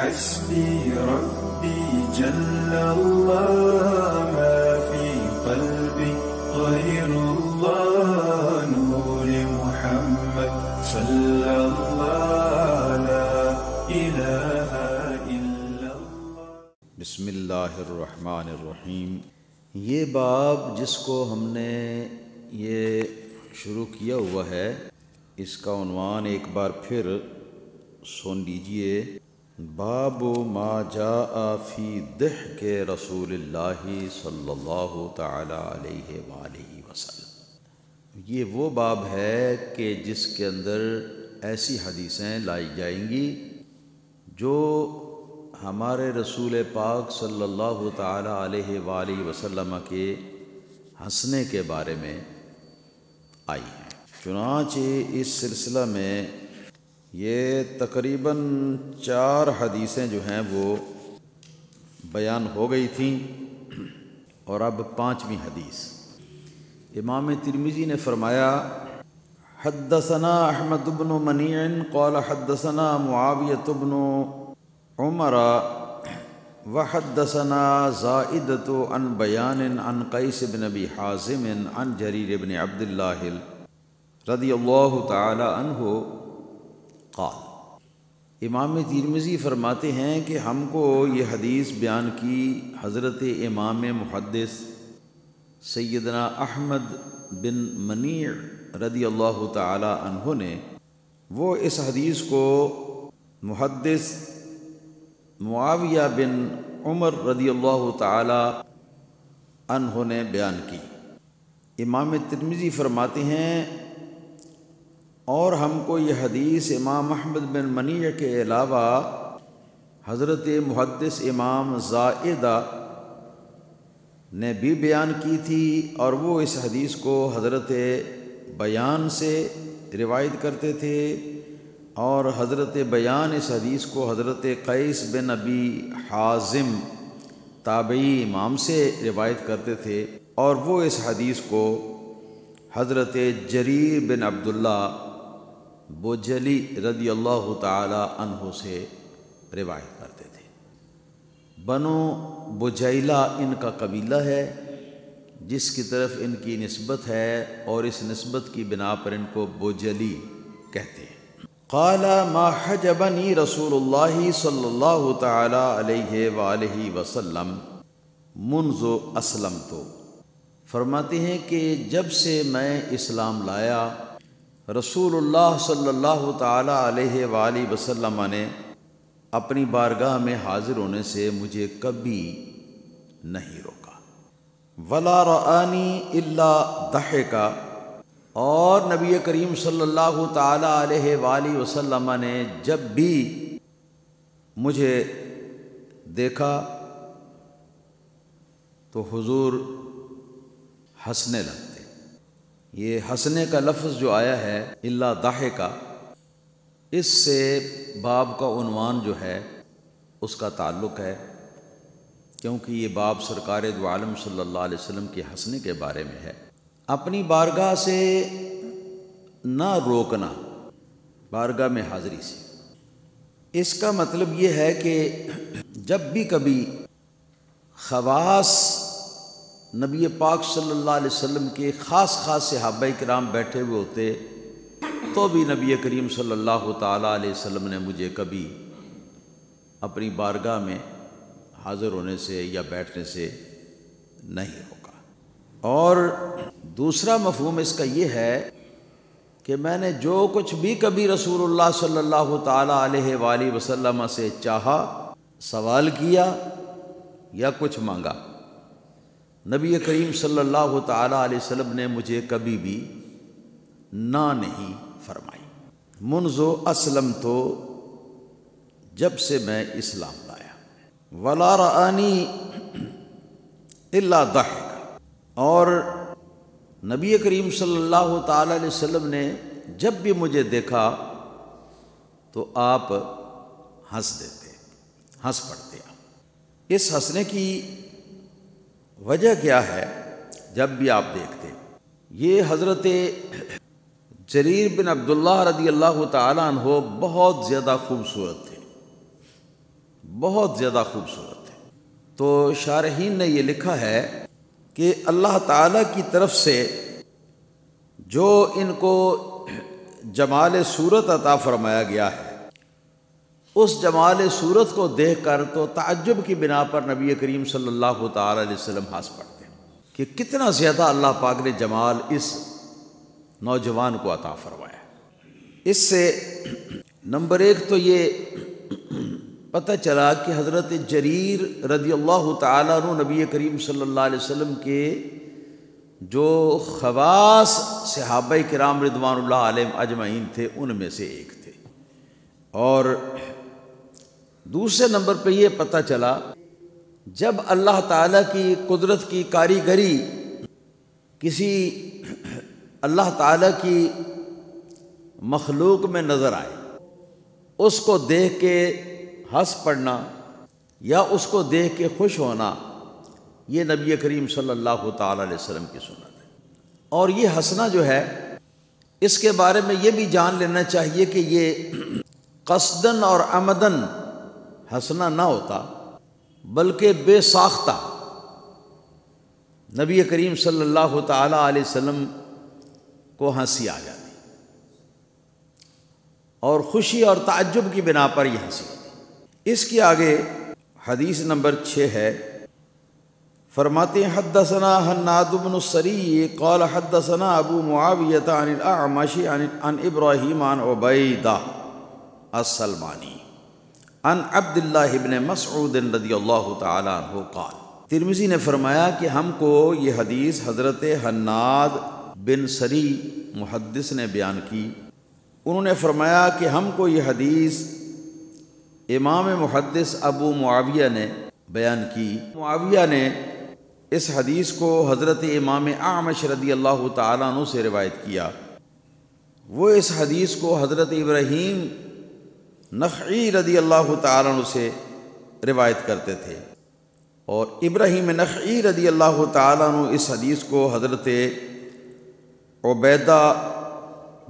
حسبي ربي جل الله ما في قلبي غير الله نور محمد صلى الله لا إله إلا الله. بسم اللہ الرحمن الرحیم. یہ باب جس کو ہم نے یہ شروع کیا ہوا ہے، اس کا عنوان ایک بار پھر سن لیجئے. باب ما جاء فی ضحک رسول اللہ صلی اللہ تعالی علیہ وآلہ وسلم. یہ وہ باب ہے کہ جس کے اندر ایسی حدیثیں لائی جائیں گی جو ہمارے رسول پاک صلی اللہ تعالی علیہ وآلہ وسلم کے ہنسنے کے بارے میں آئی ہیں. چنانچہ اس سلسلہ میں یہ تقریباً 4 حدیثیں جو ہیں وہ بیان ہو گئی تھیں، اور اب 5ویں حدیث. امام ترمذی نے فرمایا حدثنا احمد بن منیع قال حدثنا معاویۃ بن عمر وحدثنا زائدۃ عن بیان عن قیس بن ابی حازم عن جریر بن عبد اللہ رضی اللہ تعالی عنہ قال. امام ترمذی فرماتے ہیں کہ ہم کو یہ حدیث بیان کی حضرت امام محدث سیدنا احمد بن منیع رضی اللہ تعالی عنہ نے. وہ اس حدیث کو محدث معاویہ بن عمر رضی اللہ تعالی عنہ نے بیان کی. امام ترمذی فرماتے ہیں اور ہم کو یہ حدیث امام احمد بن منیع کے علاوہ حضرت محدث امام زائدہ نے بھی بیان کی تھی، اور وہ اس حدیث کو حضرت بیان سے روایت کرتے تھے، اور حضرت بیان اس حدیث کو حضرت قیس بن ابی حازم تابعی امام سے روایت کرتے تھے، اور وہ اس حدیث کو حضرت جریر بن عبداللہ بجلی رضی اللہ تعالی عنہ سے روایت کرتے تھے. بنو بجیلہ ان کا قبیلہ ہے جس کی طرف ان کی نسبت ہے، اور اس نسبت کی بنا پر ان کو بجلی کہتے ہیں. قال ما حجبنی رسول اللہ صلی اللہ تعالی علیہ وآلہ وسلم منذ اسلمت. فرماتے ہیں کہ جب سے میں اسلام لایا، رسول اللہ صلی اللہ تعالی علیہ وآلہ وسلم نے اپنی بارگاہ میں حاضر ہونے سے مجھے کبھی نہیں روکا. ولا رآنی الا ضحکا. اور نبی کریم صلی اللہ تعالی علیہ وآلہ وسلم نے جب بھی مجھے دیکھا تو حضور ہنسنے لگتے. یہ ہنسنے کا لفظ جو آیا ہے الا ضحکا، اس سے باب کا عنوان جو ہے اس کا تعلق ہے، کیونکہ یہ باب سرکار دو عالم صلی اللہ علیہ وسلم کے ہنسنے کے بارے میں ہے. اپنی بارگاہ سے نہ روکنا، بارگاہ میں حاضری سے. اس کا مطلب یہ ہے کہ جب بھی کبھی خواص نبی پاک صلی اللہ علیہ وسلم کے خاص صحابہ کرام بیٹھے ہوئے ہوتے تو بھی نبی کریم صلی اللہ تعالی علیہ وسلم نے مجھے کبھی اپنی بارگاہ میں حاضر ہونے سے یا بیٹھنے سے نہیں روکا. اور دوسرا مفہوم اس کا یہ ہے کہ میں نے جو کچھ بھی کبھی رسول اللہ صلی اللہ تعالی علیہ وآلہ وسلم سے چاہا، سوال کیا یا کچھ مانگا، نبی کریم صلی اللہ تعالی علیہ وسلم نے مجھے کبھی بھی نہ نہیں فرمائی. منذ اسلمت، جب سے میں اسلام لایا. ولا رآنی الا ضحکا. اور نبی کریم صلی اللہ تعالی علیہ وسلم نے جب بھی مجھے دیکھا تو آپ ہنس دیتے، ہنس پڑتے. اس ہنسنے کی وجہ کیا ہے؟ جب بھی آپ دیکھتے، یہ حضرت جریر بن عبداللہ رضی اللہ تعالیٰ عنہ بہت زیادہ خوبصورت تھے، بہت زیادہ خوبصورت ہے۔ تو شارحین نے یہ لکھا ہے کہ اللہ تعالیٰ کی طرف سے جو ان کو جمال صورت عطا فرمایا گیا ہے، اس جمال صورت کو دیکھ کر تو تعجب کی بنا پر نبی کریم صلی اللہ تعالیٰ علیہ وسلم ہنس پڑتے ہیں کہ کتنا زیادہ اللہ پاک نے جمال اس نوجوان کو عطا فرمایا۔ اس سے نمبر ایک تو یہ پتہ چلا کہ حضرت جریر رضی اللہ تعالیٰ عنہ نبی کریم صلی اللہ علیہ وسلم کے جو خواص صحابہ کرام رضوان اللہ علیہم اجمعین تھے ان میں سے ایک تھے۔ اور دوسرے نمبر پہ یہ پتہ چلا جب اللہ تعالیٰ کی قدرت کی کاریگری کسی اللہ تعالیٰ کی مخلوق میں نظر آئے، اس کو دیکھ کے ہنس پڑنا یا اس کو دیکھ کے خوش ہونا، یہ نبی کریم صلی اللہ تعالیٰ علیہ وسلم کی سنت ہے۔ اور یہ ہنسنا جو ہے، اس کے بارے میں یہ بھی جان لینا چاہیے کہ یہ قصدن اور عمدن ہنسنا نہ ہوتا، بلکہ بے ساختہ نبی کریم صلی اللہ تعالیٰ علیہ وسلم کو ہنسی آ جاتی اور خوشی اور تعجب کی بنا پر یہ ہنسی ہوتی۔ اس کی آگے حدیث نمبر 6 ہے، فرماتے ہیں حدثنا حناد بن السری قال حدثنا ابو معاویہ عن الاعمش عن ابراہیم عن عبیدہ السلمانی عن عبد اللہ بن مسعود رضی اللہ تعالی عنہ قال۔ ترمذی نے فرمایا کہ ہم کو یہ حدیث حضرت حناد بن سری محدث نے بیان کی۔ انہوں نے فرمایا کہ ہم کو یہ حدیث امام محدث ابو معاویہ نے بیان کی۔ معاویہ نے اس حدیث کو حضرت امام اعمش رضی اللہ تعالیٰ عنہ سے روایت کیا۔ وہ اس حدیث کو حضرت ابراہیم نخعی رضی اللہ تعالیٰ عنہ سے روایت کرتے تھے، اور ابراہیم نخعی رضی اللہ تعالیٰ عنہ اس حدیث کو حضرت عبیدہ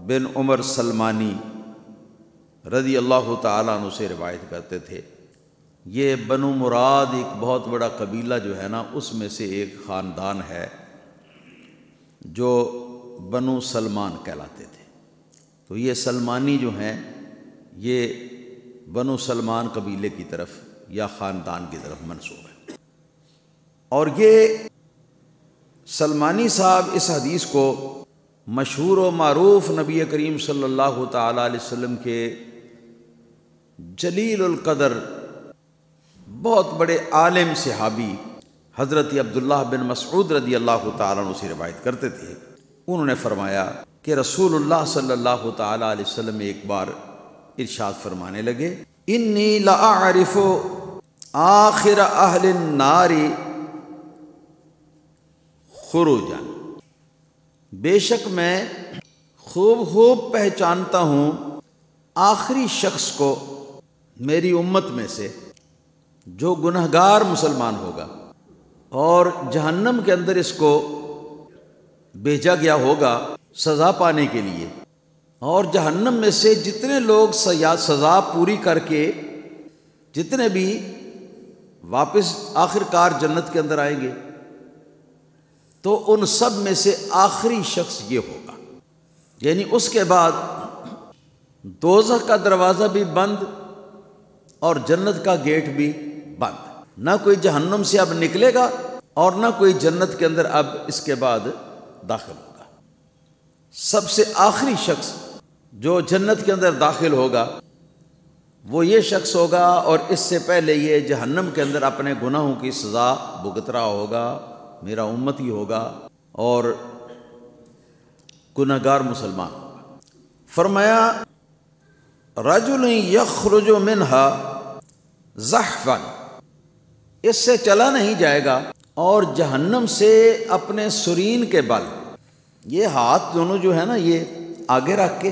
بن عمر سلمانی رضی اللہ تعالیٰ عنہ سے روایت کرتے تھے۔ یہ بنو مراد ایک بہت بڑا قبیلہ جو ہے نا، اس میں سے ایک خاندان ہے جو بنو سلمان کہلاتے تھے۔ تو یہ سلمانی جو ہیں یہ بنو سلمان قبیلے کی طرف یا خاندان کی طرف منسوب ہے۔ اور یہ سلمانی صاحب اس حدیث کو مشہور و معروف نبی کریم صلی اللہ تعالیٰ علیہ وسلم کے جلیل القدر بہت بڑے عالم صحابی حضرت عبداللہ بن مسعود رضی اللہ تعالیٰ عنہ سے روایت کرتے تھے۔ انہوں نے فرمایا کہ رسول اللہ صلی اللہ تعالیٰ علیہ وسلم ایک بار ارشاد فرمانے لگے، انی لأعرف آخر اہل النار خروجا، بے شک میں خوب پہچانتا ہوں آخری شخص کو میری امت میں سے جو گنہگار مسلمان ہوگا اور جہنم کے اندر اس کو بھیجا گیا ہوگا سزا پانے کے لیے، اور جہنم میں سے جتنے لوگ سزا پوری کر کے جتنے بھی واپس آخر کار جنت کے اندر آئیں گے، تو ان سب میں سے آخری شخص یہ ہوگا، یعنی اس کے بعد دوزخ کا دروازہ بھی بند اور جنت کا گیٹ بھی بند، نہ کوئی جہنم سے اب نکلے گا اور نہ کوئی جنت کے اندر اب اس کے بعد داخل ہوگا۔ سب سے آخری شخص جو جنت کے اندر داخل ہوگا وہ یہ شخص ہوگا، اور اس سے پہلے یہ جہنم کے اندر اپنے گناہوں کی سزا بھگت رہا ہوگا، میرا امتی ہوگا اور گنہگار مسلمان ہوگا۔ فرمایا رجل یخرج منہا زحفا، اس سے چلا نہیں جائے گا، اور جہنم سے اپنے سرین کے بل، یہ ہاتھ دونوں جو ہے نا یہ آگے رکھ کے،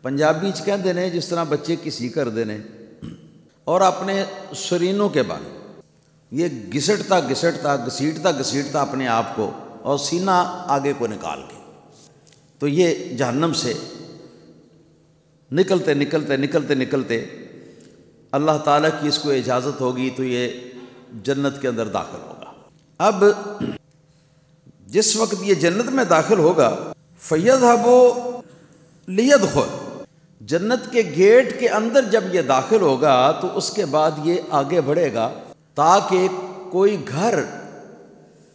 پنجابی چ کہندے نے جس طرح بچے کسی کردے نے، اور اپنے سرینوں کے بل یہ گھسیٹتا اپنے آپ کو اور سینہ آگے کو نکال کے، تو یہ جہنم سے نکلتے نکلتے نکلتے نکلتے اللہ تعالیٰ کی اس کو اجازت ہوگی تو یہ جنت کے اندر داخل ہوگا۔ اب جس وقت یہ جنت میں داخل ہوگا فَيَذْهَبُ لِيَدْخُلْ، جنت کے گیٹ کے اندر جب یہ داخل ہوگا تو اس کے بعد یہ آگے بڑھے گا تاکہ کوئی گھر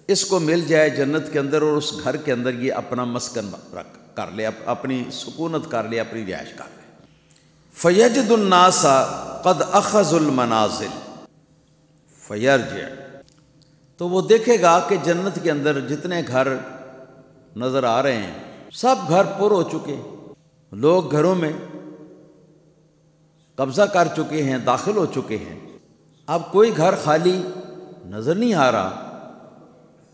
اس کو مل جائے جنت کے اندر، اور اس گھر کے اندر یہ اپنا مسکن کر لے، اپنی سکونت کر لے، اپنی رہائش کر لے۔ فَيَجِدُ النَّاسَ قَدْ أَخَذُوا الْمَنَازِلَ فَيَرْجِعُ، تو وہ دیکھے گا کہ جنت کے اندر جتنے گھر نظر آ رہے ہیں سب گھر پر ہو چکے، لوگ گھروں میں قبضہ کر چکے ہیں، داخل ہو چکے ہیں، اب کوئی گھر خالی نظر نہیں آ رہا،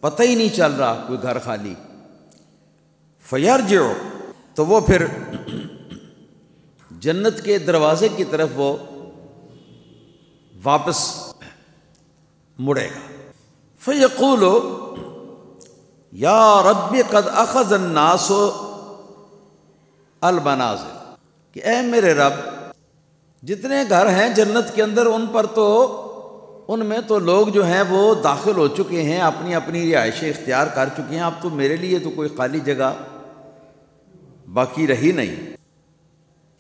پتہ ہی نہیں چل رہا کوئی گھر خالی۔ فَيَرْجِعُ، تو وہ پھر جنت کے دروازے کی طرف وہ واپس مڑے گا۔ فَيَقُولُ یا رب قد اخذ الناس المنازل، کہ اے میرے رب جتنے گھر ہیں جنت کے اندر ان میں تو لوگ جو ہیں وہ داخل ہو چکے ہیں، اپنی اپنی رہائشیں اختیار کر چکے ہیں، اب تو میرے لیے تو کوئی خالی جگہ باقی رہی نہیں،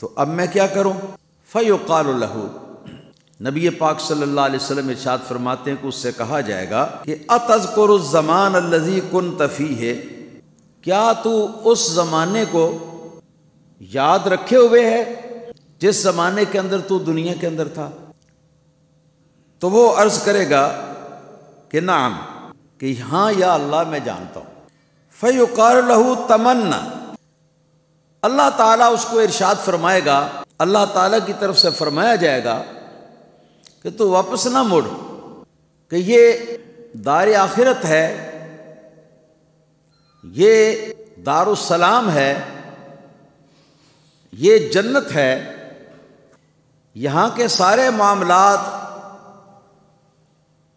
تو اب میں کیا کروں؟ فَيُقَالُ لَهُ، نبی پاک صلی اللہ علیہ وسلم ارشاد فرماتے ہیں کہ اس سے کہا جائے گا کہ اَتَذْكُرُ الزَّمَانَ الَّذِي كُنْتَ فِيهِ، کیا تو اس زمانے کو یاد رکھے ہوئے ہے جس زمانے کے اندر تو دنیا کے اندر تھا؟ تو وہ عرض کرے گا کہ نعم، کہ ہاں یا اللہ میں جانتا ہوں۔ فَيُقَالُ لَهُ تَمَنَّا، اللہ تعالیٰ اس کو ارشاد فرمائے گا، اللہ تعالیٰ کی طرف سے فرمایا جائے گا کہ تو واپس نہ مڑ، کہ یہ دار آخرت ہے، یہ دار السلام ہے، یہ جنت ہے، یہاں کے سارے معاملات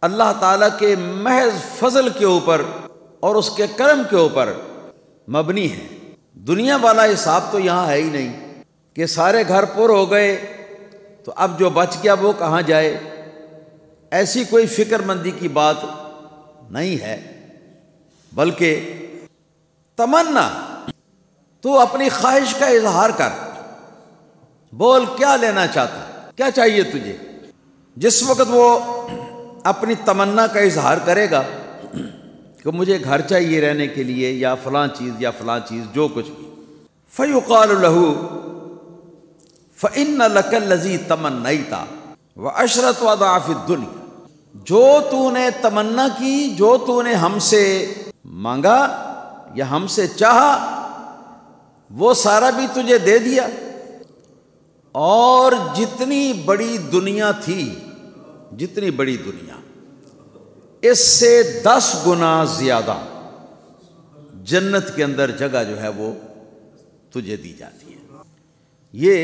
اللہ تعالیٰ کے محض فضل کے اوپر اور اس کے کرم کے اوپر مبنی ہے۔ دنیا والا حساب تو یہاں ہے ہی نہیں کہ سارے گھر پر ہو گئے تو اب جو بچ گیا وہ کہاں جائے، ایسی کوئی فکر مندی کی بات نہیں ہے، بلکہ تمنا، تو اپنی خواہش کا اظہار کر، بول کیا لینا چاہتا، کیا چاہیے تجھے۔ جس وقت وہ اپنی تمنا کا اظہار کرے گا کہ مجھے گھر چاہیے رہنے کے لیے، یا فلاں چیز یا فلاں چیز، جو کچھ بھی، فَيُقَالُ لَهُ فَإِنَّ لَكَ الَّذِي تَمَنَّيْتَ وَعَشْرَةُ أَضْعَافِ الدُّنْيَا، جو تو نے تمنا کی، جو تو نے ہم سے مانگا یا ہم سے چاہا، وہ سارا بھی تجھے دے دیا، اور جتنی بڑی دنیا تھی، جتنی بڑی دنیا، اس سے 10 گنا زیادہ جنت کے اندر جگہ جو ہے وہ تجھے دی جاتی ہے۔ یہ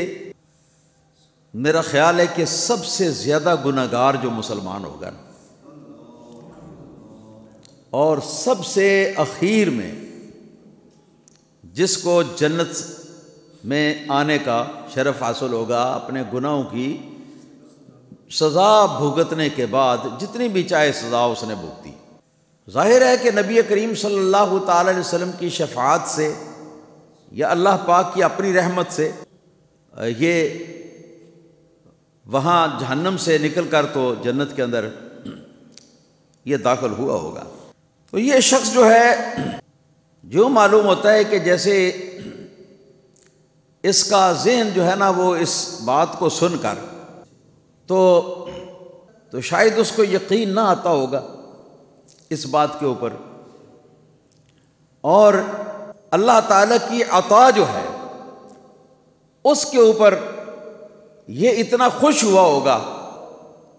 میرا خیال ہے کہ سب سے زیادہ گناہگار جو مسلمان ہوگا اور سب سے اخیر میں جس کو جنت میں آنے کا شرف حاصل ہوگا، اپنے گناہوں کی سزا بھگتنے کے بعد جتنی بھی چاہے سزا اس نے بھگتی، ظاہر ہے کہ نبی کریم صلی اللہ تعالی علیہ وسلم کی شفاعت سے یا اللہ پاک کی اپنی رحمت سے یہ وہاں جہنم سے نکل کر تو جنت کے اندر یہ داخل ہوا ہوگا۔ تو یہ شخص جو ہے، جو معلوم ہوتا ہے کہ جیسے اس کا ذہن جو ہے نا وہ اس بات کو سن کر تو شاید اس کو یقین نہ آتا ہوگا اس بات کے اوپر، اور اللہ تعالیٰ کی عطا جو ہے اس کے اوپر یہ اتنا خوش ہوا ہوگا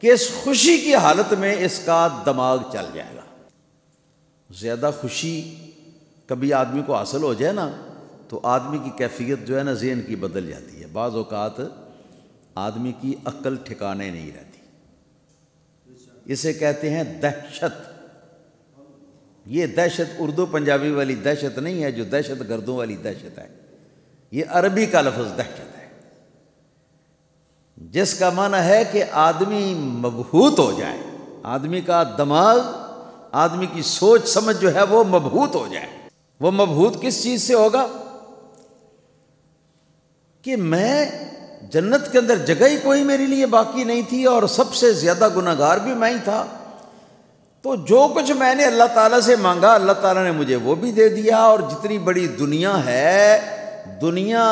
کہ اس خوشی کی حالت میں اس کا دماغ چل جائے گا۔ زیادہ خوشی کبھی آدمی کو حاصل ہو جائے نا تو آدمی کی کیفیت جو ہے نا ذہن کی بدل جاتی ہے، بعض اوقات آدمی کی عقل ٹھکانے نہیں رہتی، اسے کہتے ہیں دہشت۔ یہ دہشت اردو پنجابی والی دہشت نہیں ہے جو دہشت گردوں والی دہشت ہے، یہ عربی کا لفظ دہشت ہے۔ جس کا معنی ہے کہ آدمی مبہوت ہو جائے، آدمی کا دماغ، آدمی کی سوچ سمجھ جو ہے وہ مبہوت ہو جائے۔ وہ مبہوت کس چیز سے ہوگا؟ کہ میں جنت کے اندر جگہ ہی کوئی میرے لیے باقی نہیں تھی اور سب سے زیادہ گناہگار بھی میں ہی تھا، تو جو کچھ میں نے اللہ تعالیٰ سے مانگا اللہ تعالیٰ نے مجھے وہ بھی دے دیا، اور جتنی بڑی دنیا ہے دنیا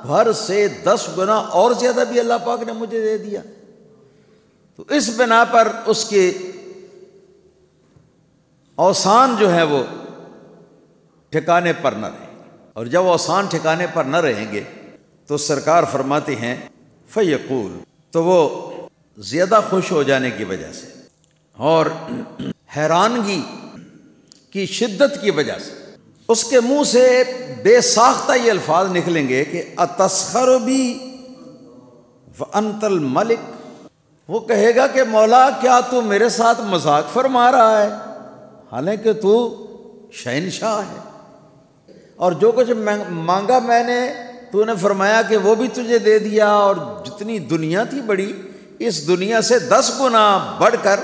بھر سے 10 گنا اور زیادہ بھی اللہ پاک نے مجھے دے دیا۔ تو اس بنا پر اس کے اوسان جو ہے وہ ٹھکانے پر نہ رہیں گے، اور جب اوسان ٹھکانے پر نہ رہیں گے تو سرکار فرماتے ہیں فیقول، تو وہ زیادہ خوش ہو جانے کی وجہ سے اور حیرانگی کی شدت کی وجہ سے اس کے منہ سے بے ساختہ یہ الفاظ نکلیں گے کہ اتسخر بی وانت الملک، وہ کہے گا کہ مولا کیا تو میرے ساتھ مذاق فرما رہا ہے، حالانکہ تو شہنشاہ ہے، اور جو کچھ مانگا میں نے تو نے فرمایا کہ وہ بھی تجھے دے دیا، اور جتنی دنیا تھی بڑی اس دنیا سے 10 گنا بڑھ کر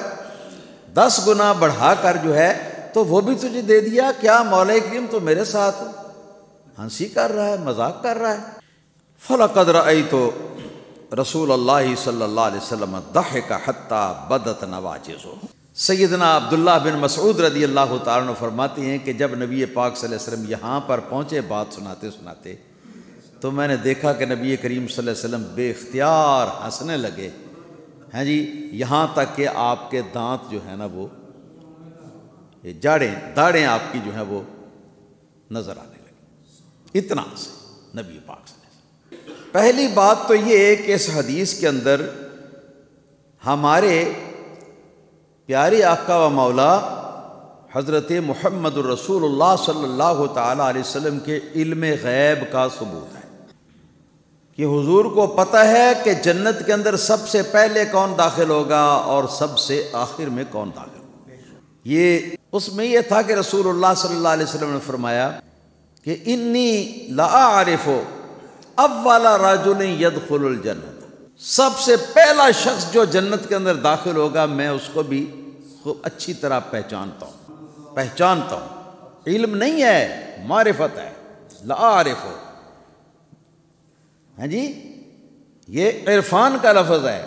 10 گنا بڑھا کر جو ہے تو وہ بھی تجھے دے دیا، کیا مولا کریم تو میرے ساتھ ہنسی کر رہا ہے، مذاق کر رہا ہے؟ فَلَقَدْ رَأَيْتُ رسول اللہ صلی اللہ علیہ وسلم ضحک حتی بدت نواجذہ۔ سیدنا عبداللہ بن مسعود رضی اللہ تعالیٰ عنہ فرماتے ہیں کہ جب نبی پاک صلی اللہ علیہ وسلم یہاں پر پہنچے بات سناتے سناتے تو میں نے دیکھا کہ نبی کریم صلی اللہ علیہ وسلم بے اختیار ہنسنے لگے، ہیں جی، یہاں تک کہ آپ کے دانت جو ہے نا وہ داڑیں آپ کی جو ہے وہ نظر آنے لگی، اتنا سے نبی پاک صلی اللہ علیہ وسلم۔ پہلی بات تو یہ ہے کہ اس حدیث کے اندر ہمارے پیارے آقا و مولا حضرت محمد الرسول اللہ صلی اللہ تعالیٰ علیہ وسلم کے علم غیب کا ثبوت ہے کہ حضور کو پتہ ہے کہ جنت کے اندر سب سے پہلے کون داخل ہوگا اور سب سے آخر میں کون داخل ہوگا۔ یہ اس میں یہ تھا کہ رسول اللہ صلی اللہ علیہ وسلم نے فرمایا کہ انی لاعرف اول رجل يدخل الجنہ، سب سے پہلا شخص جو جنت کے اندر داخل ہوگا میں اس کو بھی خوب اچھی طرح پہچانتا ہوں۔ علم نہیں ہے، معرفت ہے، لاعرف، ہاں جی، یہ عرفان کا لفظ ہے،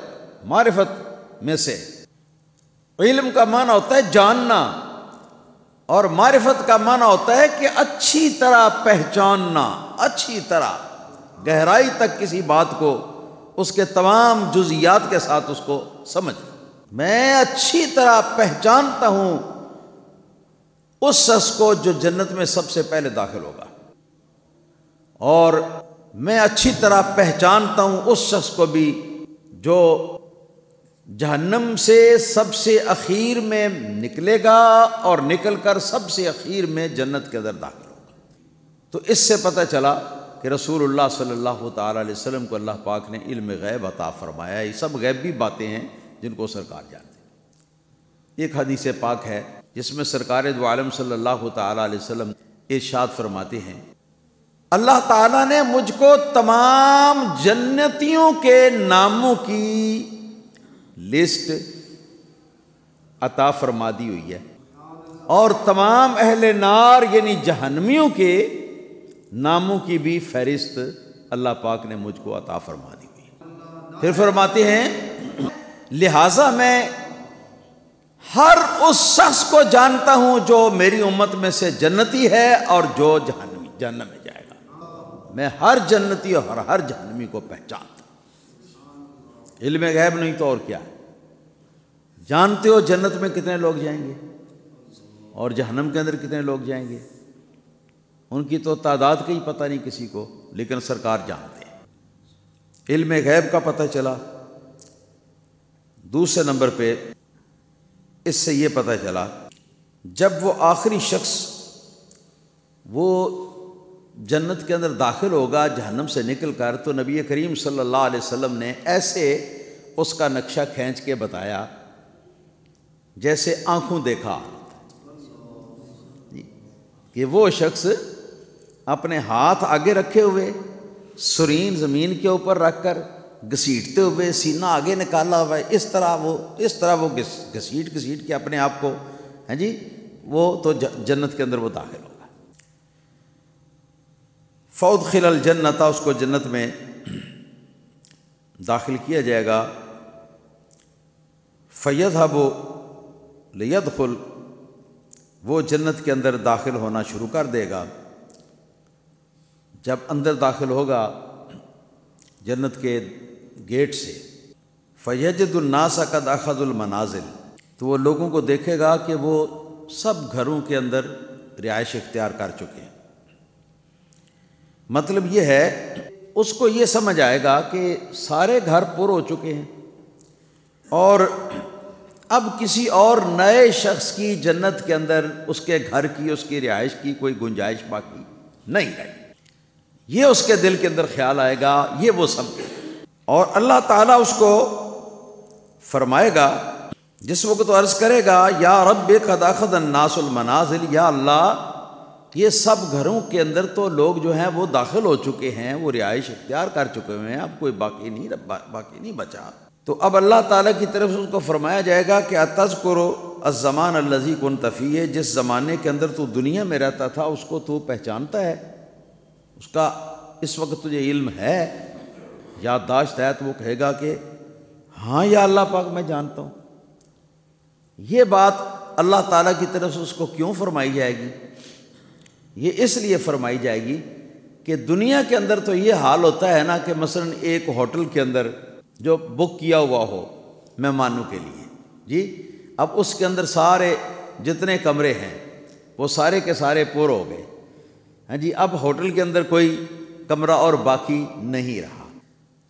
معرفت میں سے۔ علم کا معنی ہوتا ہے جاننا، اور معرفت کا معنی ہوتا ہے کہ اچھی طرح پہچاننا، اچھی طرح گہرائی تک کسی بات کو، اس کے تمام جزیات کے ساتھ اس کو سمجھ۔ میں اچھی طرح پہچانتا ہوں اس شخص کو جو جنت میں سب سے پہلے داخل ہوگا، اور میں اچھی طرح پہچانتا ہوں اس شخص کو بھی جو جہنم سے سب سے اخیر میں نکلے گا اور نکل کر سب سے اخیر میں جنت کے اندر داخل ہوگا۔ تو اس سے پتہ چلا کہ رسول اللہ صلی اللہ تعالیٰ علیہ وسلم کو اللہ پاک نے علم غیب عطا فرمایا۔ یہ سب غیبی باتیں ہیں جن کو سرکار جانتے ہیں۔ ایک حدیث پاک ہے جس میں سرکار دو عالم صلی اللہ تعالیٰ علیہ وسلم ارشاد فرماتے ہیں، اللہ تعالیٰ نے مجھ کو تمام جنتیوں کے ناموں کی لسٹ عطا فرما دی ہوئی ہے، اور تمام اہل نار یعنی جہنمیوں کے ناموں کی بھی فہرست اللہ پاک نے مجھ کو عطا فرما دی ہوئی ہے۔ پھر فرماتے ہیں لہٰذا میں ہر اس شخص کو جانتا ہوں جو میری امت میں سے جنتی ہے اور جو جہنم میں جائے گا۔ میں ہر جنتی اور ہر جہنمی کو پہچانتا ہوں۔ علم غیب نہیں تو اور کیا ہے؟ جانتے ہو جنت میں کتنے لوگ جائیں گے اور جہنم کے اندر کتنے لوگ جائیں گے؟ ان کی تو تعداد کا ہی پتہ نہیں کسی کو، لیکن سرکار جانتے ہیں۔ علم غیب کا پتہ چلا۔ دوسرے نمبر پہ اس سے یہ پتہ چلا جب وہ آخری شخص وہ جنت کے اندر داخل ہوگا جہنم سے نکل کر، تو نبی کریم صلی اللہ علیہ وسلم نے ایسے اس کا نقشہ کھینچ کے بتایا جیسے آنکھوں دیکھا کہ وہ شخص اپنے ہاتھ آگے رکھے ہوئے سرین زمین کے اوپر رکھ کر گھسیٹتے ہوئے، سینہ آگے نکالا ہوا ہے، اس طرح وہ گھسیٹ کے اپنے آپ کو، ہاں جی، وہ تو جنت کے اندر وہ داخل ہوگا۔ فَأُدْخِلَ الْجَنَّةَ، اس کو جنت میں داخل کیا جائے گا۔ فَيَذْهَبُ لِيَدْخُلْ، وہ جنت کے اندر داخل ہونا شروع کر دے گا۔ جب اندر داخل ہوگا جنت کے گیٹ سے، فَيَجِدُ النَّاسَ قَدْ أَخَذُوا الْمَنَازِلَ، تو وہ لوگوں کو دیکھے گا کہ وہ سب گھروں کے اندر رہائش اختیار کر چکے ہیں۔ مطلب یہ ہے، اس کو یہ سمجھ آئے گا کہ سارے گھر پر ہو چکے ہیں اور اب کسی اور نئے شخص کی جنت کے اندر اس کے گھر کی، اس کی رہائش کی کوئی گنجائش باقی نہیں رہی۔ یہ اس کے دل کے اندر خیال آئے گا، یہ وہ سمجھے، اور اللہ تعالیٰ اس کو فرمائے گا جس وقت وہ عرض کرے گا یا رب قد اخذ الناس المنازل، یا اللہ یہ سب گھروں کے اندر تو لوگ جو ہیں وہ داخل ہو چکے ہیں، وہ رہائش اختیار کر چکے ہوئے ہیں، اب کوئی باقی نہیں بچا۔ تو اب اللہ تعالیٰ کی طرف سے اس کو فرمایا جائے گا کہ اتذکر الزمان الذی کنت فیہ، جس زمانے کے اندر تو دنیا میں رہتا تھا اس کو تو پہچانتا ہے، اس کا اس وقت تجھے علم ہے، یادداشت ہے، تو وہ کہے گا کہ ہاں یا اللہ پاک میں جانتا ہوں۔ یہ بات اللہ تعالیٰ کی طرف سے اس کو کیوں فرمائی جائے گی؟ یہ اس لیے فرمائی جائے گی کہ دنیا کے اندر تو یہ حال ہوتا ہے نا کہ مثلا ایک ہوٹل کے اندر جو بک کیا ہوا ہو مہمانوں کے لیے، جی، اب اس کے اندر سارے جتنے کمرے ہیں وہ سارے کے سارے پور ہو گئے، ہاں جی، اب ہوٹل کے اندر کوئی کمرہ اور باقی نہیں رہا،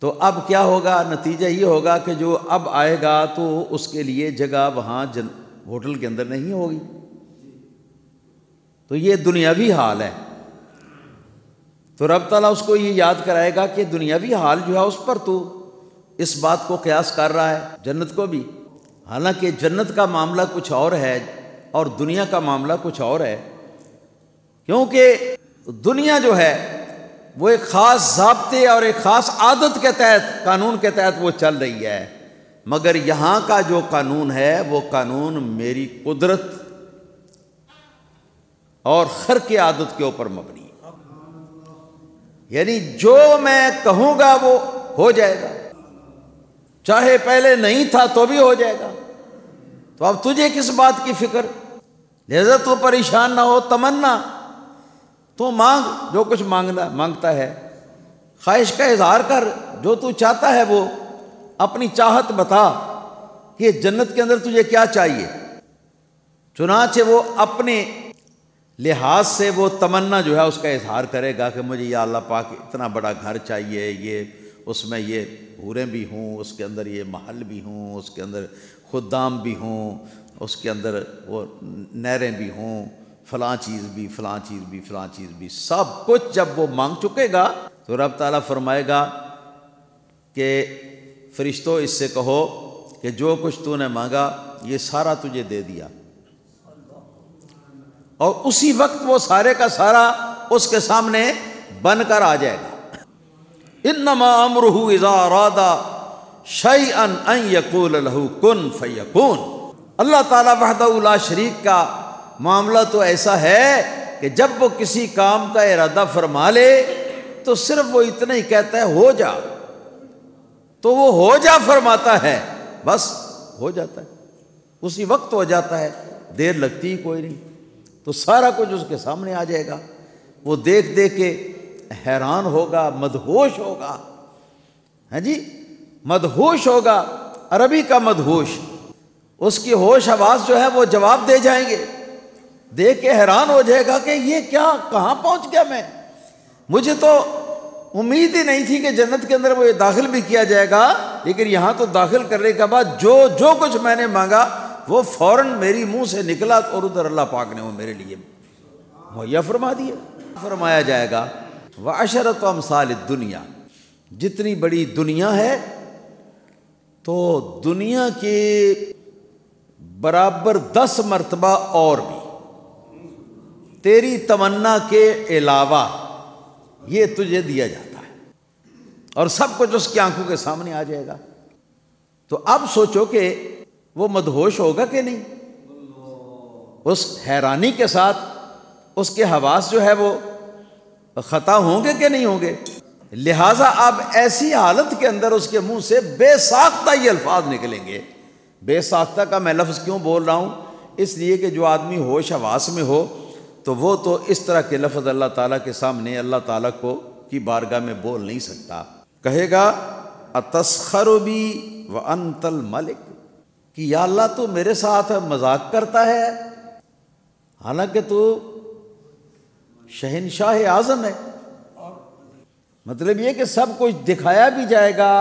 تو اب کیا ہوگا؟ نتیجہ یہ ہوگا کہ جو اب آئے گا تو اس کے لیے جگہ وہاں ہوٹل کے اندر نہیں ہوگی۔ تو یہ دنیاوی حال ہے، تو رب تعالیٰ اس کو یہ یاد کرائے گا کہ دنیاوی حال جو ہے اس پر تو اس بات کو قیاس کر رہا ہے جنت کو بھی، حالانکہ جنت کا معاملہ کچھ اور ہے اور دنیا کا معاملہ کچھ اور ہے، کیونکہ دنیا جو ہے وہ ایک خاص ضابطے اور ایک خاص عادت کے تحت، قانون کے تحت وہ چل رہی ہے، مگر یہاں کا جو قانون ہے وہ قانون میری قدرت اور خرق عادت کے اوپر مبنی ہے، یعنی جو میں کہوں گا وہ ہو جائے گا، چاہے پہلے نہیں تھا تو بھی ہو جائے گا۔ تو اب تجھے کس بات کی فکر؟ لہذا تو پریشان نہ ہو، تمنا تو مانگ، جو کچھ مانگتا ہے، خواہش کا اظہار کر، جو تو چاہتا ہے وہ اپنی چاہت بتا کہ جنت کے اندر تجھے کیا چاہیے۔ چنانچہ وہ اپنے لحاظ سے وہ تمنا جو ہے اس کا اظہار کرے گا کہ مجھے یا اللہ پاک اتنا بڑا گھر چاہیے، یہ اس میں یہ حوریں بھی ہوں، اس کے اندر یہ محل بھی ہوں، اس کے اندر خدام بھی ہوں، اس کے اندر وہ نہریں بھی ہوں، فلاں چیز بھی، فلاں چیز بھی، فلاں چیز بھی، سب کچھ جب وہ مانگ چکے گا تو رب تعالیٰ فرمائے گا کہ فرشتوں اس سے کہو کہ جو کچھ تو نے مانگا یہ سارا تجھے دے دیا، اور اسی وقت وہ سارے کا سارا اس کے سامنے بن کر آ جائے گا۔ انما امرہ اذا اراد شیئا ان یقول لہ کن فیکون۔ اللہ تعالیٰ وحدہ لا شریک کا معاملہ تو ایسا ہے کہ جب وہ کسی کام کا ارادہ فرما لے تو صرف وہ اتنا ہی کہتا ہے ہو جا، تو وہ ہو جا فرماتا ہے، بس ہو جاتا ہے، اسی وقت ہو جاتا ہے، دیر لگتی ہی کوئی نہیں، تو سارا کچھ اس کے سامنے آ جائے گا۔ وہ دیکھ دیکھ کے حیران ہوگا، مدہوش ہوگا، ہاں جی، مدہوش ہوگا، عربی کا مدہوش، اس کی ہوش حواس جو ہے وہ جواب دے جائیں گے، دیکھ کے حیران ہو جائے گا کہ یہ کیا، کہاں پہنچ گیا میں، مجھے تو امید ہی نہیں تھی کہ جنت کے اندر وہ داخل بھی کیا جائے گا، لیکن یہاں تو داخل کرنے کے بعد جو کچھ میں نے مانگا وہ فوراً میری منہ سے نکلا، اور ادھر اللہ پاک نے وہ میرے لیے مہیا فرما دیا۔ فرمایا جائے گا وعشرۃ امثال الدنیا، جتنی بڑی دنیا ہے تو دنیا کے برابر 10 مرتبہ اور بھی تیری تمنا کے علاوہ یہ تجھے دیا جاتا ہے، اور سب کچھ اس کی آنکھوں کے سامنے آ جائے گا۔ تو اب سوچو کہ وہ مدہوش ہوگا کہ نہیں؟ اس حیرانی کے ساتھ اس کے حواس جو ہے وہ خطا ہوں گے کہ نہیں ہوں گے؟ لہٰذا اب ایسی حالت کے اندر اس کے منہ سے بے ساختہ یہ الفاظ نکلیں گے۔ بے ساختہ کا میں لفظ کیوں بول رہا ہوں؟ اس لیے کہ جو آدمی ہوش حواس میں ہو تو وہ تو اس طرح کے لفظ اللہ تعالیٰ کے سامنے اللہ تعالیٰ کی بارگاہ میں بول نہیں سکتا۔ کہے گا اتسخر بی وانت الملک، کہ یا اللہ تو میرے ساتھ مذاق کرتا ہے حالانکہ تو شہنشاہ اعظم ہے۔ مطلب یہ کہ سب کچھ دکھایا بھی جائے گا،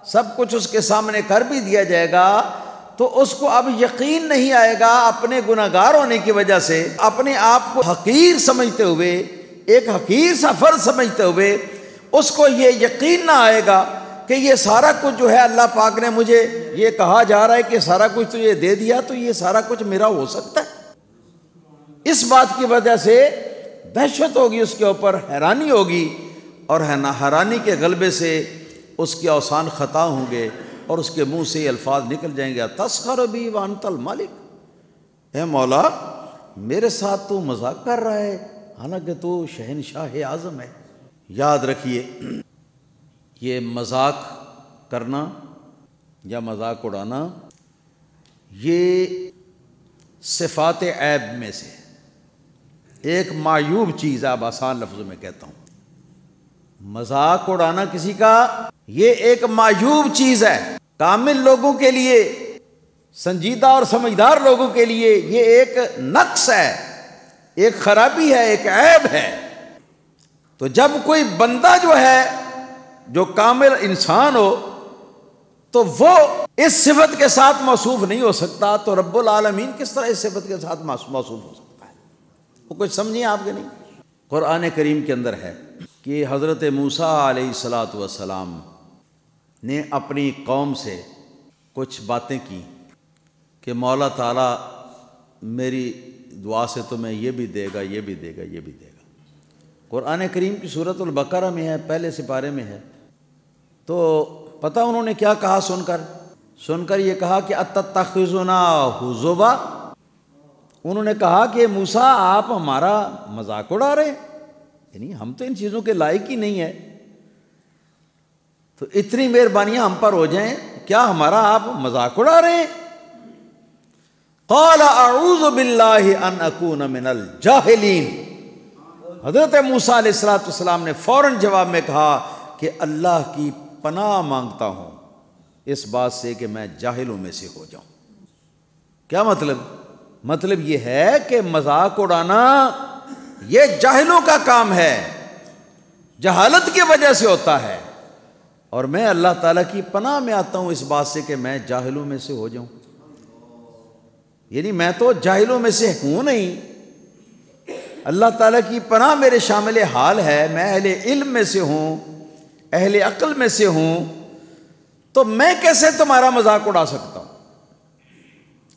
سب کچھ اس کے سامنے کر بھی دیا جائے گا، تو اس کو اب یقین نہیں آئے گا اپنے گناہگار ہونے کی وجہ سے، اپنے آپ کو حقیر سمجھتے ہوئے، ایک حقیر سا فرد سمجھتے ہوئے اس کو یہ یقین نہ آئے گا کہ یہ سارا کچھ جو ہے اللہ پاک نے مجھے یہ کہا جا رہا ہے کہ سارا کچھ تو یہ دے دیا، تو یہ سارا کچھ میرا ہو سکتا ہے۔ اس بات کی وجہ سے دہشت ہوگی اس کے اوپر، حیرانی ہوگی، اور حیرانی کے غلبے سے اس کے اوسان خطا ہوں گے اور اس کے منہ سے یہ الفاظ نکل جائیں گے تسخر بی وانت الملک، اے مولا میرے ساتھ تو مذاق کر رہا ہے حالانکہ تو شہنشاہ اعظم ہے۔ یاد رکھیے یہ مذاق کرنا یا مذاق اڑانا یہ صفات عیب میں سے ایک معیوب چیز ہے، اب آسان لفظوں میں کہتا ہوں۔ مذاق اڑانا کسی کا یہ ایک معیوب چیز ہے، کامل لوگوں کے لیے، سنجیدہ اور سمجھدار لوگوں کے لیے یہ ایک نقص ہے، ایک خرابی ہے، ایک عیب ہے۔ تو جب کوئی بندہ جو ہے جو کامل انسان ہو تو وہ اس صفت کے ساتھ موصوف نہیں ہو سکتا، تو رب العالمین کس طرح اس صفت کے ساتھ موصوف ہو سکتا ہے؟ وہ کچھ سمجھیں آپ کے نہیں؟ قرآن کریم کے اندر ہے کہ حضرت موسیٰ علیہ الصلاۃ والسلام نے اپنی قوم سے کچھ باتیں کی کہ مولا تعالیٰ میری دعا سے تمہیں یہ بھی دے گا، یہ بھی دے گا، یہ بھی دے گا۔ قرآن کریم کی سورۃ البقرہ میں ہے، پہلے سپارے میں ہے۔ تو پتہ انہوں نے کیا کہا سن کر یہ کہا کہ اتتخذنا ہزوا، انہوں نے کہا کہ موسیٰ آپ ہمارا مذاق اڑا رہے ہیں، یعنی ہم تو ان چیزوں کے لائق ہی نہیں ہے، تو اتنی مہربانیاں ہم پر ہو جائیں، کیا ہمارا آپ مذاق اڑا رہے ہیں؟ قال اعوذ باللہ ان اکون من الجاہلین، حضرت موسیٰ علیہ السلام نے فوراً جواب میں کہا کہ اللہ کی پناہ مانگتا ہوں اس بات سے کہ میں جاہلوں میں سے ہو جاؤں۔ کیا مطلب یہ ہے کہ مذاق اڑانا یہ جاہلوں کا کام ہے، جہالت کی وجہ سے ہوتا ہے، اور میں اللہ تعالیٰ کی پناہ میں آتا ہوں اس بات سے کہ میں جاہلوں میں سے ہو جاؤں۔ یعنی میں تو جاہلوں میں سے ہوں نہیں، اللہ تعالیٰ کی پناہ میرے شامل حال ہے، میں اہل علم میں سے ہوں، اہل عقل میں سے ہوں، تو میں کیسے تمہارا مذاق اڑا سکتا ہوں؟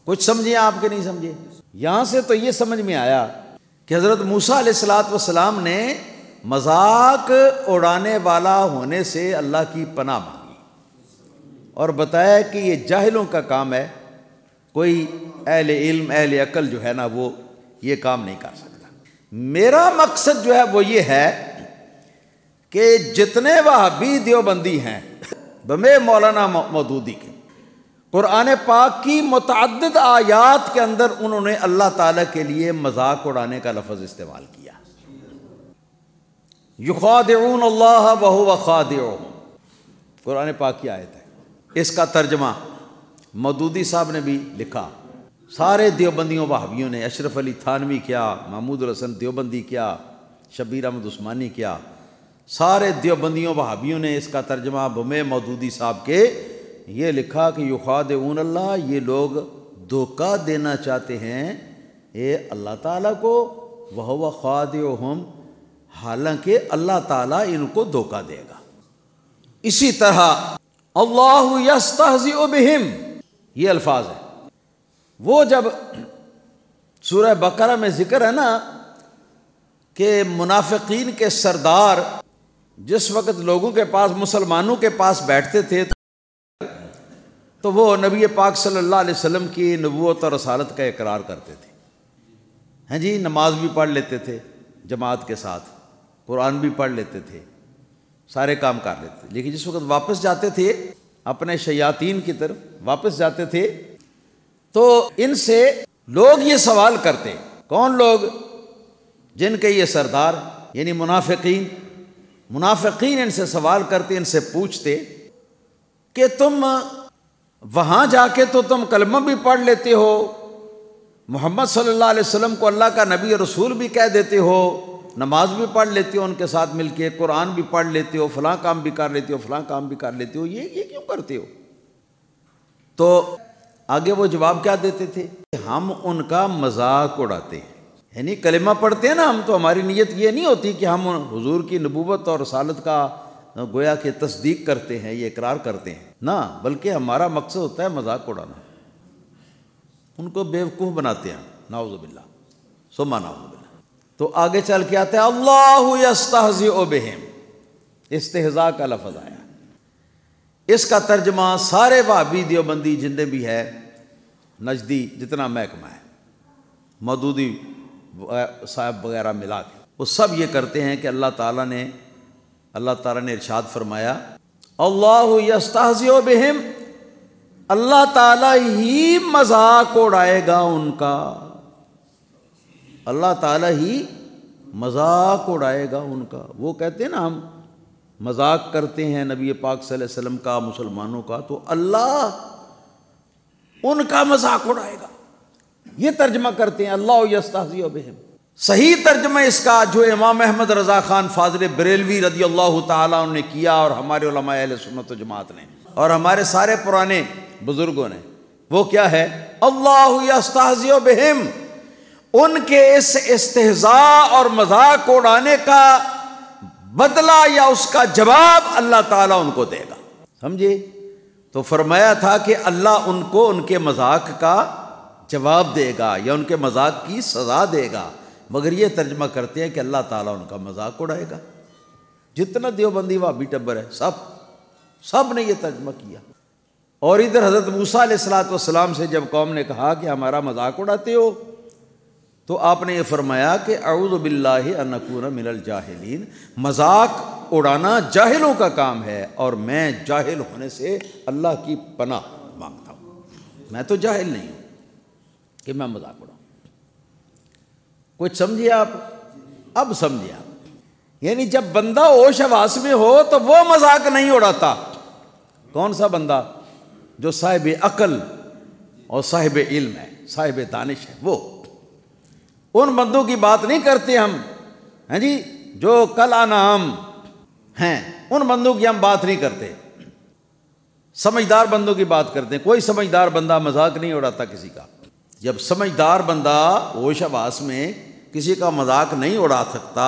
کچھ سمجھیں آپ کے نہیں سمجھے؟ یہاں سے تو یہ سمجھ میں آیا کہ حضرت موسیٰ علیہ السلام نے مذاق اڑانے والا ہونے سے اللہ کی پناہ مانگی اور بتایا کہ یہ جاہلوں کا کام ہے، کوئی اہل علم اہل عقل جو ہے نا وہ یہ کام نہیں کر سکتا۔ میرا مقصد جو ہے وہ یہ ہے کہ جتنے وہابی دیوبندی ہیں بمے مولانا مودودی کے، قرآن پاک کی متعدد آیات کے اندر انہوں نے اللہ تعالیٰ کے لیے مذاق اڑانے کا لفظ استعمال کیا۔ یخادعون اللہ وہو خادعہم، قرآن پاک کی آیت ہے۔ اس کا ترجمہ مودودی صاحب نے بھی لکھا، سارے دیوبندیوں وہابیوں نے، اشرف علی تھانوی کیا، محمود الحسن دیوبندی کیا، شبیر احمد عثمانی کیا، سارے دیوبندیوں وہابیوں نے اس کا ترجمہ بمے مودودی صاحب کے یہ لکھا کہ یخادعون اللہ، یہ لوگ دھوکہ دینا چاہتے ہیں اے اللہ تعالیٰ کو، وہو خادعہم، حالانکہ اللہ تعالیٰ ان کو دھوکہ دے گا۔ اسی طرح اللہ یستہزئ بہم، یہ الفاظ ہے۔ وہ جب سورہ بقرہ میں ذکر ہے نا کہ منافقین کے سردار جس وقت لوگوں کے پاس، مسلمانوں کے پاس بیٹھتے تھے تو وہ نبی پاک صلی اللہ علیہ وسلم کی نبوت اور رسالت کا اقرار کرتے تھے، ہاں جی، نماز بھی پڑھ لیتے تھے جماعت کے ساتھ، قرآن بھی پڑھ لیتے تھے، سارے کام کر لیتے تھے، لیکن جس وقت واپس جاتے تھے اپنے شیاطین کی طرف واپس جاتے تھے تو ان سے لوگ یہ سوال کرتے، کون لوگ؟ جن کے یہ سردار یعنی منافقین ان سے سوال کرتے، ان سے پوچھتے کہ تم وہاں جا کے تو تم کلمہ بھی پڑھ لیتے ہو، محمد صلی اللہ علیہ وسلم کو اللہ کا نبی رسول بھی کہہ دیتے ہو، نماز بھی پڑھ لیتے ہو ان کے ساتھ مل کے، قرآن بھی پڑھ لیتے ہو، فلاں کام بھی کر لیتے ہو، فلاں کام بھی کر لیتے ہو، یہ کیوں کرتے ہو؟ تو آگے وہ جواب کیا دیتے تھے؟ ہم ان کا مذاق اڑاتے ہیں، یعنی کلمہ پڑھتے ہیں نا ہم، تو ہماری نیت یہ نہیں ہوتی کہ ہم حضور کی نبوت اور رسالت کا گویا کہ تصدیق کرتے ہیں، یہ اقرار کرتے ہیں، نہ، بلکہ ہمارا مقصد ہوتا ہے مذاق اڑانا، ان کو بیوقوف بناتے ہیں، نعوذ باللہ ثم نعوذ باللہ۔ تو آگے چل کے آتا ہے اللہ یستہزئ بہم، استہزاء کا لفظ آیا، اس کا ترجمہ سارے وہابی دیوبندی جتنے بھی ہے، نجدی جتنا محکمہ ہے، مودودی صاحب وغیرہ ملا کے، وہ سب یہ کرتے ہیں کہ اللہ تعالیٰ نے ارشاد فرمایا اللہ یستہزئ بہم، اللہ تعالیٰ ہی مذاق اڑائے گا ان کا، اللہ تعالیٰ ہی مذاق اڑائے گا ان کا۔ وہ کہتے ہیں نا ہم مذاق کرتے ہیں نبی پاک صلی اللہ علیہ وسلم کا، مسلمانوں کا، تو اللہ ان کا مذاق اڑائے گا، یہ ترجمہ کرتے ہیں اللہ یستہزئ بہم۔ صحیح ترجمہ اس کا جو امام احمد رضا خان فاضل بریلوی رضی اللہ تعالیٰ عنہ نے کیا، اور ہمارے علماء اہل سنت و جماعت نے، اور ہمارے سارے پرانے بزرگوں نے، وہ کیا ہے؟ اللہ یستہزئ بہم، ان کے اس استہزاء اور مذاق اڑانے کا بدلہ یا اس کا جواب اللہ تعالیٰ ان کو دے گا، سمجھے؟ تو فرمایا تھا کہ اللہ ان کو ان کے مذاق کا جواب دے گا یا ان کے مذاق کی سزا دے گا، مگر یہ ترجمہ کرتے ہیں کہ اللہ تعالیٰ ان کا مذاق اڑائے گا۔ جتنا دیوبندی وہابی ٹبر ہے سب نے یہ ترجمہ کیا۔ اور ادھر حضرت موسیٰ علیہ السلام سے جب قوم نے کہا کہ ہمارا مذاق اڑاتے ہو، تو آپ نے یہ فرمایا کہ اعوذ باللہ ان اکون من الجاہلین، مذاق اڑانا جاہلوں کا کام ہے، اور میں جاہل ہونے سے اللہ کی پناہ مانگتا ہوں، میں تو جاہل نہیں ہوں کہ میں مذاق اڑاؤں۔ کچھ سمجھے آپ؟ اب سمجھے آپ، یعنی جب بندہ ہوش حواس میں ہو تو وہ مذاق نہیں اڑاتا۔ کون سا بندہ؟ جو صاحب عقل اور صاحب علم ہے، صاحب دانش ہے، وہ ان بندوں کی بات نہیں کرتے ہم، ہیں جی، جو کل انعام ہیں، ان بندوں کی ہم بات نہیں کرتے، سمجھدار بندوں کی بات کرتے ہیں۔ کوئی سمجھدار بندہ مذاق نہیں اڑاتا کسی کا۔ جب سمجھدار بندہ ہوش حواس میں کسی کا مذاق نہیں اڑا سکتا،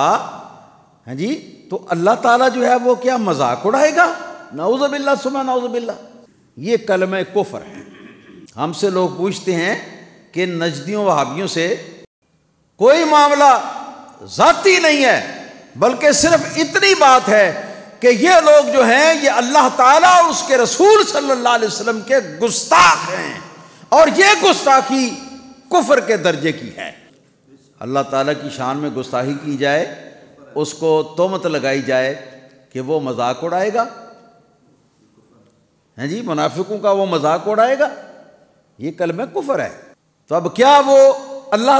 ہیں جی، تو اللہ تعالیٰ جو ہے وہ کیا مذاق اڑائے گا؟ نعوذ باللہ ثم نعوذ باللہ۔ یہ کلمہ کفر ہے۔ ہم سے لوگ پوچھتے ہیں کہ نجدیوں وہابیوں سے کوئی معاملہ ذاتی نہیں ہے، بلکہ صرف اتنی بات ہے کہ یہ لوگ جو ہیں یہ اللہ تعالیٰ اور اس کے رسول صلی اللہ علیہ وسلم کے گستاخ ہیں، اور یہ گستاخی کفر کے درجے کی ہے۔ اللہ تعالیٰ کی شان میں گستاخی کی جائے، اس کو تہمت لگائی جائے کہ وہ مذاق اڑائے گا، ہیں جی، منافقوں کا وہ مذاق اڑائے گا، یہ کلمہ کفر ہے۔ تو اب کیا وہ اللہ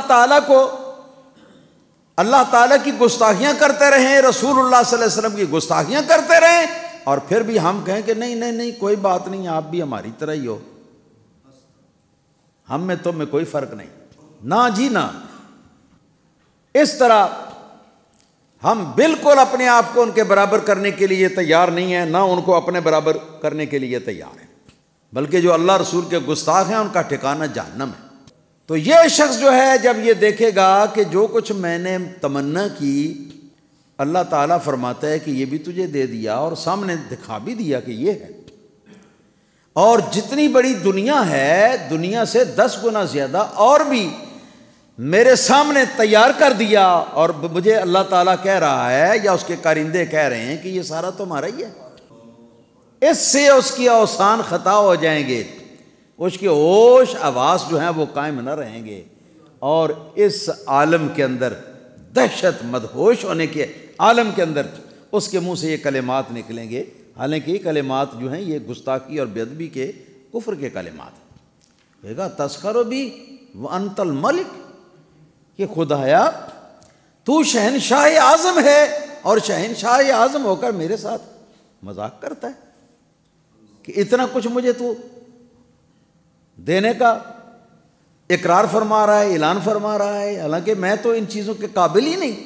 تعالیٰ کی گستاخیاں کرتے رہیں، رسول اللہ صلی اللہ علیہ وسلم کی گستاخیاں کرتے رہیں، اور پھر بھی ہم کہیں کہ نہیں کوئی بات نہیں، آپ بھی ہماری طرح ہی ہو، ہم میں تم میں کوئی فرق نہیں؟ نہ جی نہ، اس طرح ہم بالکل اپنے آپ کو ان کے برابر کرنے کے لیے تیار نہیں ہیں، نہ ان کو اپنے برابر کرنے کے لیے تیار ہیں، بلکہ جو اللہ رسول کے گستاخ ہیں ان کا ٹھکانہ جہنم ہے۔ تو یہ شخص جو ہے جب یہ دیکھے گا کہ جو کچھ میں نے تمنا کی اللہ تعالیٰ فرماتا ہے کہ یہ بھی تجھے دے دیا، اور سامنے دکھا بھی دیا کہ یہ ہے، اور جتنی بڑی دنیا ہے، دنیا سے 10 گنا زیادہ اور بھی میرے سامنے تیار کر دیا، اور مجھے اللہ تعالیٰ کہہ رہا ہے یا اس کے کارندے کہہ رہے ہیں کہ یہ سارا تمہارا ہی ہے، اس سے اس کی اوسان خطا ہو جائیں گے، اس کے ہوش حواس جو ہیں وہ قائم نہ رہیں گے، اور اس عالم کے اندر دہشت مدہوش ہونے کے عالم کے اندر اس کے منہ سے یہ کلمات نکلیں گے، حالانکہ یہ کلمات جو ہیں یہ گستاخی اور بے ادبی کے کفر کے کلمات ہیں۔ کہے گا تسخروا بی وانت الملک، کہ خدایا تو شہنشاہ اعظم ہے اور شہنشاہ اعظم ہو کر میرے ساتھ مذاق کرتا ہے کہ اتنا کچھ مجھے تو دینے کا اقرار فرما رہا ہے، اعلان فرما رہا ہے، حالانکہ میں تو ان چیزوں کے قابل ہی نہیں،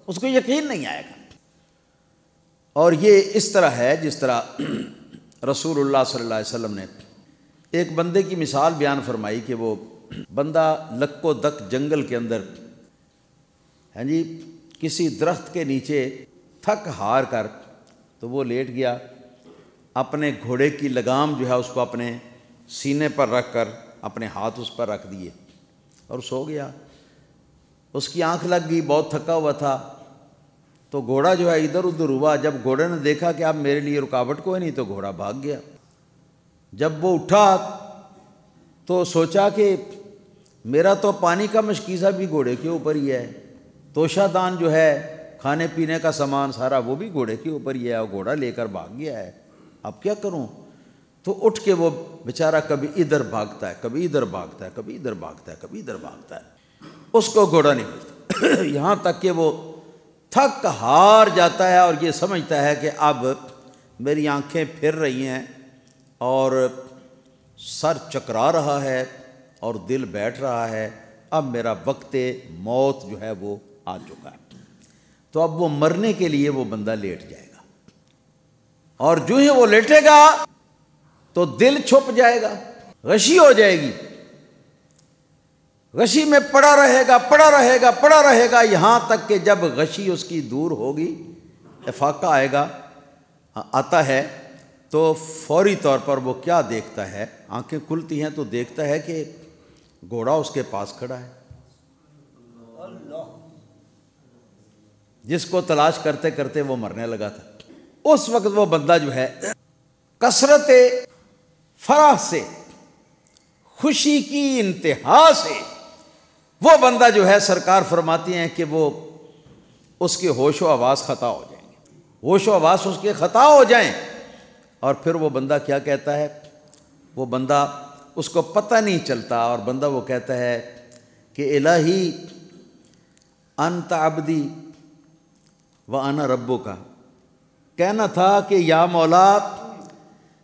اس کو یقین نہیں آئے گا۔ اور یہ اس طرح ہے جس طرح رسول اللہ صلی اللہ علیہ وسلم نے ایک بندے کی مثال بیان فرمائی کہ وہ بندہ لک و دک جنگل کے اندر کسی درخت کے نیچے تھک ہار کر تو وہ لیٹ گیا، اپنے گھوڑے کی لگام جو ہے اس کو اپنے سینے پر رکھ کر اپنے ہاتھ اس پر رکھ دیے اور سو گیا۔ اس کی آنکھ لگ گئی، بہت تھکا ہوا تھا، تو گھوڑا جو ہے ادھر ادھر ہوا، جب گھوڑے نے دیکھا کہ اب میرے لیے رکاوٹ کوئی نہیں تو گھوڑا بھاگ گیا۔ جب وہ اٹھا تو سوچا کہ میرا تو پانی کا مشکیزہ بھی گھوڑے کے اوپر ہی ہے، توشہ دان جو ہے کھانے پینے کا سامان سارا وہ بھی گھوڑے کے اوپر ہی ہے، اور گھوڑا لے کر بھاگ گیا ہے، اب کیا کروں؟ تو اٹھ کے وہ بیچارہ کبھی ادھر بھاگتا ہے، کبھی ادھر بھاگتا ہے، کبھی ادھر بھاگتا ہے، کبھی ادھر بھاگتا ہے، اس کو گھوڑا نہیں ملتا یہاں تک کہ وہ تھک ہار جاتا ہے اور یہ سمجھتا ہے کہ اب میری آنکھیں پھر رہی ہیں اور سر چکرا رہا ہے اور دل بیٹھ رہا ہے، اب میرا وقت موت جو ہے وہ آ چکا ہے۔ تو اب وہ مرنے کے لیے وہ بندہ لیٹ جائے گا، اور جو ہی وہ لیٹے گا تو دل چھپ جائے گا، غشی ہو جائے گی، غشی میں پڑا رہے گا پڑا رہے گا پڑا رہے گا، یہاں تک کہ جب غشی اس کی دور ہوگی، افاقہ آئے گا، آتا ہے تو فوری طور پر وہ کیا دیکھتا ہے، آنکھیں کھلتی ہیں تو دیکھتا ہے کہ گھوڑا اس کے پاس کھڑا ہے، جس کو تلاش کرتے کرتے وہ مرنے لگا تھا۔ اس وقت وہ بندہ جو ہے کثرت فرح سے، خوشی کی انتہا سے، وہ بندہ جو ہے سرکار فرماتی ہیں کہ وہ اس کے ہوش و حواس خطا ہو جائیں گے، ہوش و حواس اس کے خطا ہو جائیں، اور پھر وہ بندہ کیا کہتا ہے، وہ بندہ اس کو پتہ نہیں چلتا، اور بندہ وہ کہتا ہے کہ الہی انت عبدی وانا ربک، کہنا تھا کہ یا مولا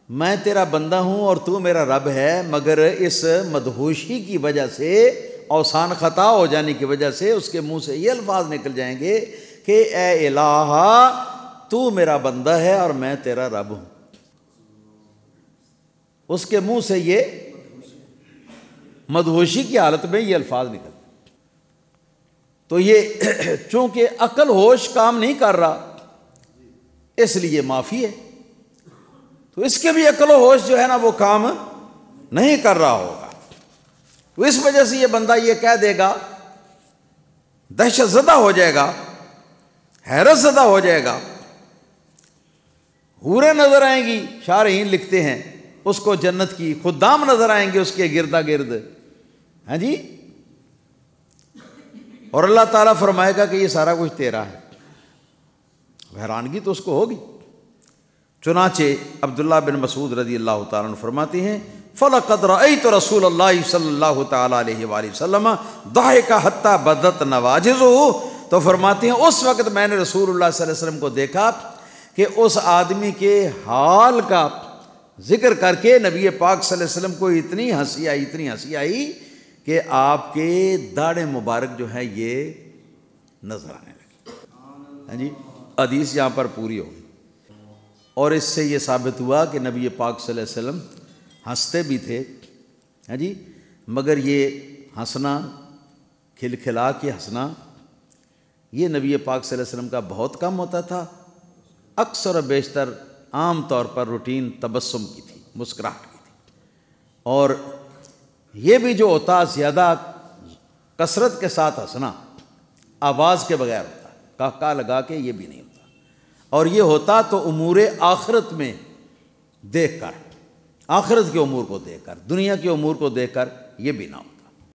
میں تیرا بندہ ہوں اور تو میرا رب ہے، مگر اس مدہوشی کی وجہ سے، اوسان خطا ہو جانے کی وجہ سے اس کے منہ سے یہ الفاظ نکل جائیں گے کہ اے الہ تو میرا بندہ ہے اور میں تیرا رب ہوں، اس کے منہ سے یہ مدہوشی کی حالت میں یہ الفاظ نکل، تو یہ چونکہ عقل ہوش کام نہیں کر رہا اس لیے معافی ہے، تو اس کے بھی عقل و ہوش جو ہے نا وہ کام نہیں کر رہا ہوگا، تو اس وجہ سے یہ بندہ یہ کہہ دے گا، دہشت زدہ ہو جائے گا، حیرت زدہ ہو جائے گا، حوریں نظر آئیں گی، شارحین لکھتے ہیں اس کو جنت کی خدام نظر آئیں گے اس کے گردا گرد، ہاں جی، اور اللہ تعالیٰ فرمائے گا کہ یہ سارا کچھ تیرا ہے، حیرانگی تو اس کو ہوگی۔ چنانچہ عبداللہ بن مسعود رضی اللہ تعالیٰ عنہ فرماتے ہیں فَلَقَدْ رَأَيْتُ رَسُولَ اللَّهِ صلی اللہ تعالیٰ علیہ وآلہ وسلم ضَحِكَ حَتَّى بَدَتْ نَوَاجِذُهُ، تو فرماتے ہیں اس وقت میں نے رسول اللہ صلی اللہ علیہ وسلم کو دیکھا کہ اس آدمی کے حال کا ذکر کر کے نبی پاک صلی اللہ علیہ وسلم کو اتنی ہنسی آئی، اتنی ہنسی آئی کہ آپ کے داڑھ مبارک جو ہے یہ نظر آنے لگی، ہاں جی، حدیث یہاں پر پوری ہوگی۔ اور اس سے یہ ثابت ہوا کہ نبی پاک صلی اللہ علیہ وسلم ہنستے بھی تھے، ہاں جی، مگر یہ ہنسنا، کھلکھلا کے ہنسنا، یہ نبی پاک صلی اللہ علیہ وسلم کا بہت کم ہوتا تھا، اکثر و بیشتر عام طور پر روٹین تبسم کی تھی، مسکراہٹ کی تھی، اور یہ بھی جو ہوتا زیادہ کثرت کے ساتھ ہنسنا آواز کے بغیر ہوتا ہے، کا لگا کے یہ بھی نہیں ہوتا، اور یہ ہوتا تو امور آخرت میں دیکھ کر، آخرت کے امور کو دیکھ کر، دنیا کے امور کو دیکھ کر یہ بھی نہ ہو۔